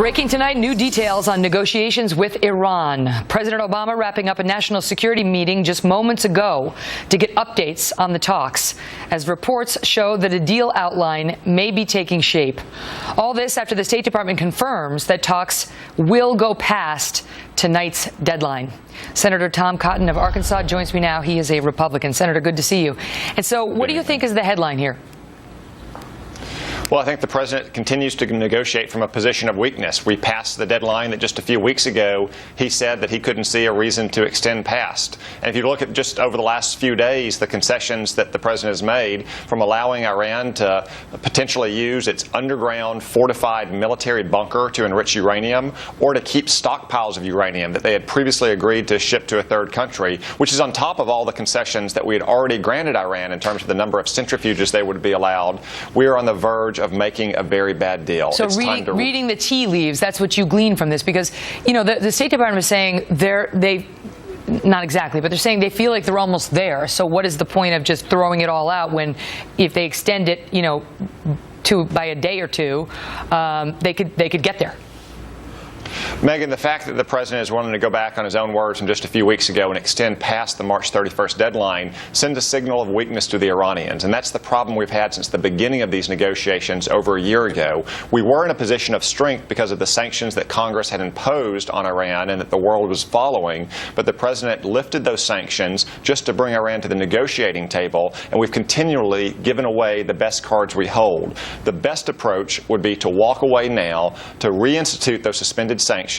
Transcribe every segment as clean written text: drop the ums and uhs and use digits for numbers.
Breaking tonight, new details on negotiations with Iran. President Obama wrapping up a national security meeting just moments ago to get updates on the talks, as reports show that a deal outline may be taking shape. All this after the State Department confirms that talks will go past tonight's deadline. Senator Tom Cotton of Arkansas joins me now. He is a Republican. Senator, good to see you. And so what do you think is the headline here? Well, I think the president continues to negotiate from a position of weakness. We passed the deadline that just a few weeks ago he said that he couldn't see a reason to extend past. And if you look at just over the last few days, the concessions that the president has made, from allowing Iran to potentially use its underground fortified military bunker to enrich uranium, or to keep stockpiles of uranium that they had previously agreed to ship to a third country, which is on top of all the concessions that we had already granted Iran in terms of the number of centrifuges they would be allowed. We are on the verge of making a very bad deal. So reading the tea leaves, that's what you glean from this, because, you know, the State Department is saying not exactly, but they're saying they feel like they're almost there. So what is the point of just throwing it all out when, if they extend it, you know, by a day or two, they could get there? Megan, the fact that the president is willing to go back on his own words from just a few weeks ago and extend past the March 31st deadline sends a signal of weakness to the Iranians. And that's the problem we've had since the beginning of these negotiations over a year ago. We were in a position of strength because of the sanctions that Congress had imposed on Iran and that the world was following. But the president lifted those sanctions just to bring Iran to the negotiating table, and we've continually given away the best cards we hold. The best approach would be to walk away now, to reinstitute those suspended sanctions,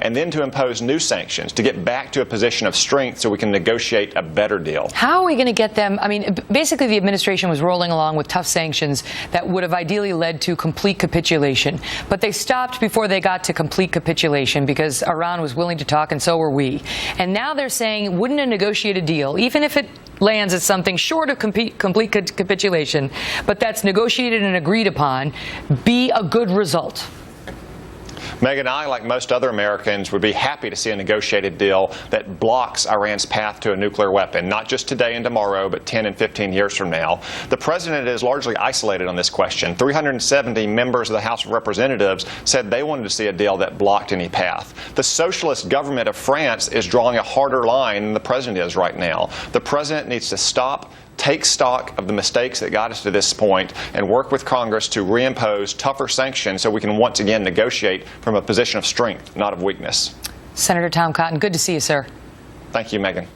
and then to impose new sanctions to get back to a position of strength so we can negotiate a better deal. How are we going to get them? I mean, basically the administration was rolling along with tough sanctions that would have ideally led to complete capitulation. But they stopped before they got to complete capitulation because Iran was willing to talk, and so were we. And now they're saying, wouldn't a negotiated deal, even if it lands at something short of complete capitulation, but that's negotiated and agreed upon, be a good result? Megan, I, like most other Americans, would be happy to see a negotiated deal that blocks Iran's path to a nuclear weapon, not just today and tomorrow, but 10 and 15 years from now. The president is largely isolated on this question. 370 members of the House of Representatives said they wanted to see a deal that blocked any path. The socialist government of France is drawing a harder line than the president is right now. The president needs to stop, take stock of the mistakes that got us to this point, and work with Congress to reimpose tougher sanctions so we can once again negotiate from a position of strength, not of weakness. Senator Tom Cotton, good to see you, sir. Thank you, Megan.